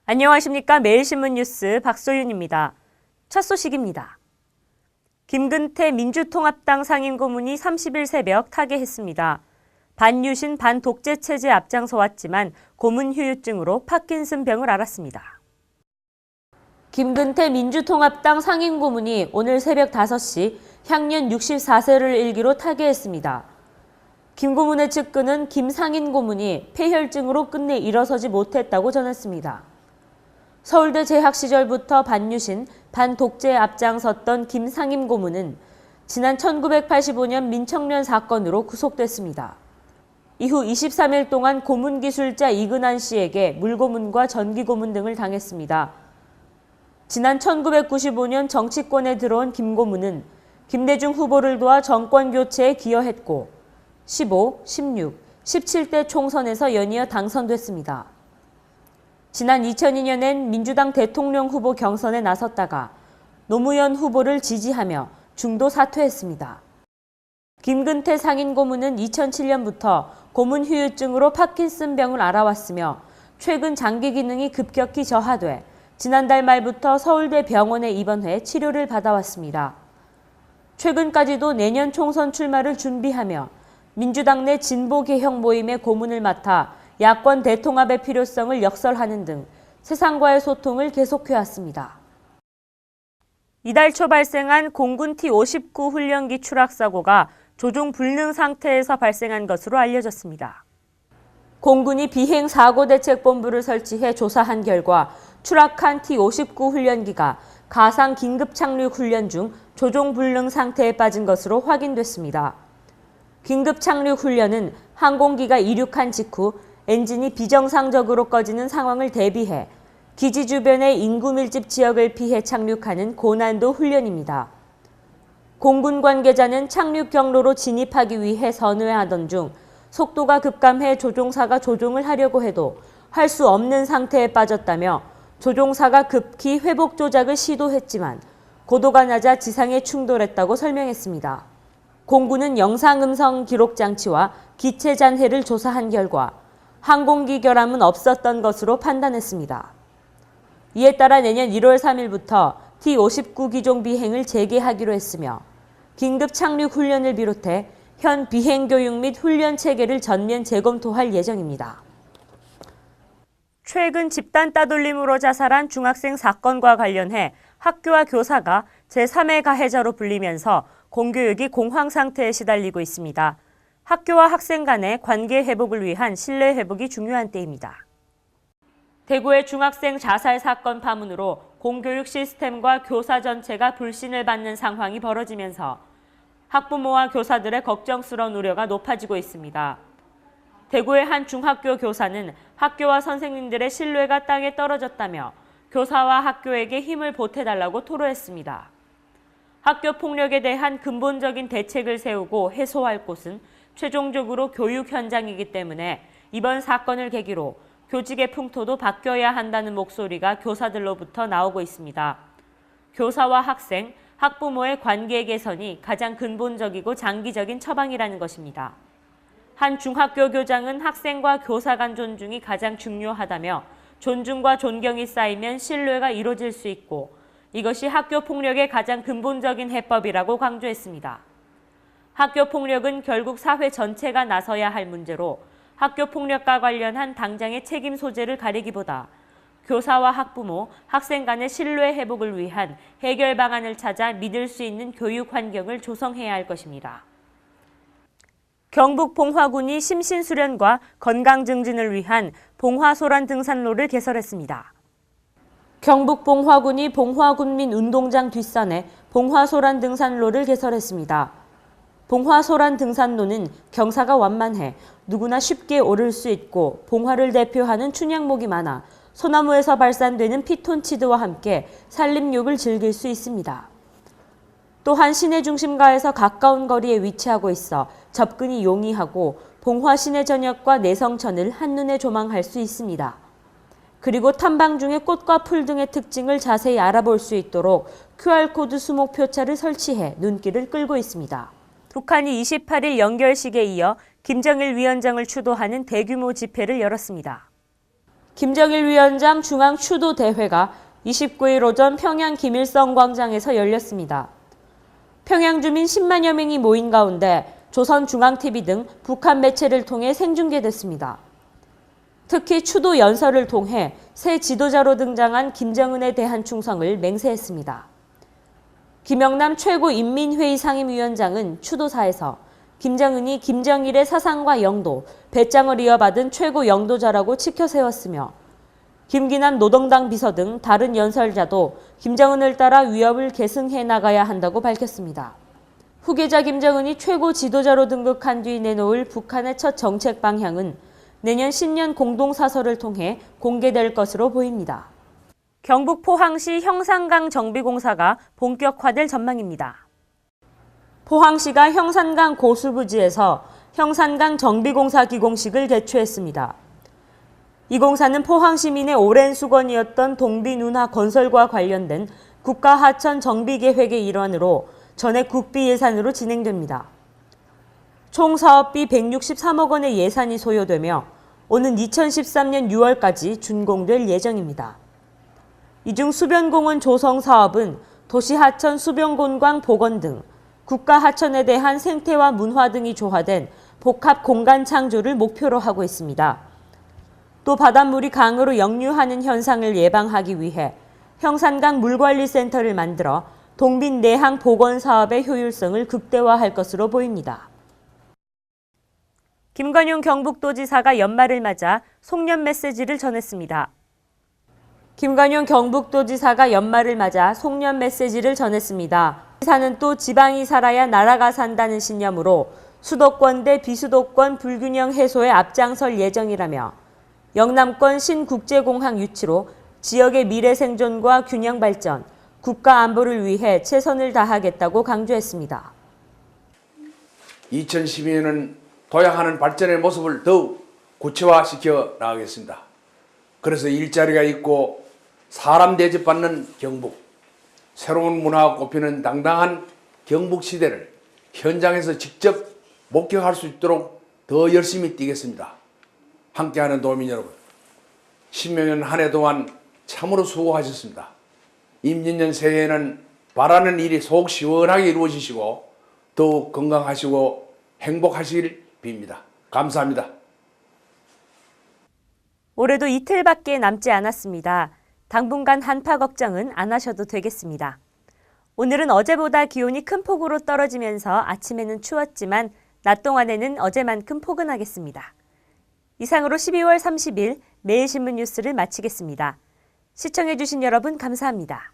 안녕하십니까. 매일신문 뉴스 박소윤입니다. 첫 소식입니다. 김근태 민주통합당 상임고문이 30일 새벽 타계했습니다. 반유신 반독재 체제 앞장서왔지만 고문 후유증으로 파킨슨병을 앓았습니다. 김근태 민주통합당 상임고문이 오늘 새벽 5시 향년 64세를 일기로 타계했습니다. 김 고문의 측근은 김 상임고문이 폐혈증으로 끝내 일어서지 못했다고 전했습니다. 서울대 재학 시절부터 반유신, 반독재에 앞장섰던 김 상임고문은 지난 1985년 민청년 사건으로 구속됐습니다. 이후 23일 동안 고문기술자 이근한 씨에게 물고문과 전기고문 등을 당했습니다. 지난 1995년 정치권에 들어온 김 고문은 김대중 후보를 도와 정권 교체에 기여했고 15, 16, 17대 총선에서 연이어 당선됐습니다. 지난 2002년엔 민주당 대통령 후보 경선에 나섰다가 노무현 후보를 지지하며 중도 사퇴했습니다. 김근태 상임고문은 2007년부터 고문 후유증으로 파킨슨병을 앓아왔으며 최근 장기 기능이 급격히 저하돼 지난달 말부터 서울대 병원에 입원해 치료를 받아왔습니다. 최근까지도 내년 총선 출마를 준비하며 민주당 내 진보 개혁 모임의 고문을 맡아 야권 대통합의 필요성을 역설하는 등 세상과의 소통을 계속해왔습니다. 이달 초 발생한 공군 T-59 훈련기 추락 사고가 조종 불능 상태에서 발생한 것으로 알려졌습니다. 공군이 비행사고대책본부를 설치해 조사한 결과 추락한 T-59 훈련기가 가상 긴급 착륙 훈련 중 조종 불능 상태에 빠진 것으로 확인됐습니다. 긴급 착륙 훈련은 항공기가 이륙한 직후 엔진이 비정상적으로 꺼지는 상황을 대비해 기지 주변의 인구 밀집 지역을 피해 착륙하는 고난도 훈련입니다. 공군 관계자는 착륙 경로로 진입하기 위해 선회하던 중 속도가 급감해 조종사가 조종을 하려고 해도 할 수 없는 상태에 빠졌다며 조종사가 급히 회복 조작을 시도했지만 고도가 낮아 지상에 충돌했다고 설명했습니다. 공군은 영상음성 기록 장치와 기체 잔해를 조사한 결과 항공기 결함은 없었던 것으로 판단했습니다. 이에 따라 내년 1월 3일부터 T-59 기종 비행을 재개하기로 했으며 긴급 착륙 훈련을 비롯해 현 비행 교육 및 훈련 체계를 전면 재검토할 예정입니다. 최근 집단 따돌림으로 자살한 중학생 사건과 관련해 학교와 교사가 제3의 가해자로 불리면서 공교육이 공황 상태에 시달리고 있습니다. 학교와 학생 간의 관계 회복을 위한 신뢰 회복이 중요한 때입니다. 대구의 중학생 자살 사건 파문으로 공교육 시스템과 교사 전체가 불신을 받는 상황이 벌어지면서 학부모와 교사들의 걱정스러운 우려가 높아지고 있습니다. 대구의 한 중학교 교사는 학교와 선생님들의 신뢰가 땅에 떨어졌다며 교사와 학교에게 힘을 보태달라고 토로했습니다. 학교 폭력에 대한 근본적인 대책을 세우고 해소할 곳은 최종적으로 교육 현장이기 때문에 이번 사건을 계기로 교직의 풍토도 바뀌어야 한다는 목소리가 교사들로부터 나오고 있습니다. 교사와 학생, 학부모의 관계 개선이 가장 근본적이고 장기적인 처방이라는 것입니다. 한 중학교 교장은 학생과 교사 간 존중이 가장 중요하다며 존중과 존경이 쌓이면 신뢰가 이루어질 수 있고 이것이 학교 폭력의 가장 근본적인 해법이라고 강조했습니다. 학교 폭력은 결국 사회 전체가 나서야 할 문제로 학교 폭력과 관련한 당장의 책임 소재를 가리기보다 교사와 학부모, 학생 간의 신뢰 회복을 위한 해결 방안을 찾아 믿을 수 있는 교육 환경을 조성해야 할 것입니다. 경북 봉화군이 심신 수련과 건강 증진을 위한 봉화소란 등산로를 개설했습니다. 경북 봉화군이 봉화군민 운동장 뒷산에 봉화소란 등산로를 개설했습니다. 봉화소란 등산로는 경사가 완만해 누구나 쉽게 오를 수 있고 봉화를 대표하는 춘향목이 많아 소나무에서 발산되는 피톤치드와 함께 산림욕을 즐길 수 있습니다. 또한 시내 중심가에서 가까운 거리에 위치하고 있어 접근이 용이하고 봉화 시내 전역과 내성천을 한눈에 조망할 수 있습니다. 그리고 탐방 중에 꽃과 풀 등의 특징을 자세히 알아볼 수 있도록 QR코드 수목 표차를 설치해 눈길을 끌고 있습니다. 북한이 28일 연결식에 이어 김정일 위원장을 추도하는 대규모 집회를 열었습니다. 김정일 위원장 중앙 추도 대회가 29일 오전 평양 김일성 광장에서 열렸습니다. 평양 주민 10만여 명이 모인 가운데 조선중앙TV 등 북한 매체를 통해 생중계됐습니다. 특히 추도 연설을 통해 새 지도자로 등장한 김정은에 대한 충성을 맹세했습니다. 김영남 최고인민회의 상임위원장은 추도사에서 김정은이 김정일의 사상과 영도, 배짱을 이어받은 최고 영도자라고 치켜 세웠으며 김기남 노동당 비서 등 다른 연설자도 김정은을 따라 위협을 계승해 나가야 한다고 밝혔습니다. 후계자 김정은이 최고 지도자로 등극한 뒤 내놓을 북한의 첫 정책 방향은 내년 신년 공동사설을 통해 공개될 것으로 보입니다. 경북 포항시 형산강 정비공사가 본격화될 전망입니다. 포항시가 형산강 고수부지에서 형산강 정비공사 기공식을 개최했습니다. 이 공사는 포항 시민의 오랜 수건이었던 동비운하 건설과 관련된 국가하천 정비계획의 일환으로 전액 국비 예산으로 진행됩니다. 총 사업비 163억 원의 예산이 소요되며 오는 2013년 6월까지 준공될 예정입니다. 이 중 수변공원 조성 사업은 도시하천 수변공간 복원 등 국가하천에 대한 생태와 문화 등이 조화된 복합 공간 창조를 목표로 하고 있습니다. 또 바닷물이 강으로 역류하는 현상을 예방하기 위해 형산강 물관리센터를 만들어 동빈 내항 복원 사업의 효율성을 극대화할 것으로 보입니다. 김관용 경북도지사가 연말을 맞아 송년 메시지를 전했습니다. 김관용 경북도지사가 연말을 맞아 송년 메시지를 전했습니다. 지사는 또 지방이 살아야 나라가 산다는 신념으로 수도권 대 비수도권 불균형 해소에 앞장설 예정이라며 영남권 신국제공항 유치로 지역의 미래 생존과 균형 발전, 국가 안보를 위해 최선을 다하겠다고 강조했습니다. 2012년은 도약하는 발전의 모습을 더욱 구체화시켜 나가겠습니다. 그래서 일자리가 있고 사람 대접받는 경북, 새로운 문화가 꼽히는 당당한 경북 시대를 현장에서 직접 목격할 수 있도록 더 열심히 뛰겠습니다. 함께하는 도민 여러분, 신명년 한 해 동안 참으로 수고하셨습니다. 임진년 새해에는 바라는 일이 속 시원하게 이루어지시고 더욱 건강하시고 행복하시길 빕니다. 감사합니다. 올해도 이틀밖에 남지 않았습니다. 당분간 한파 걱정은 안 하셔도 되겠습니다. 오늘은 어제보다 기온이 큰 폭으로 떨어지면서 아침에는 추웠지만 낮 동안에는 어제만큼 포근하겠습니다. 이상으로 12월 30일 매일신문 뉴스를 마치겠습니다. 시청해주신 여러분 감사합니다.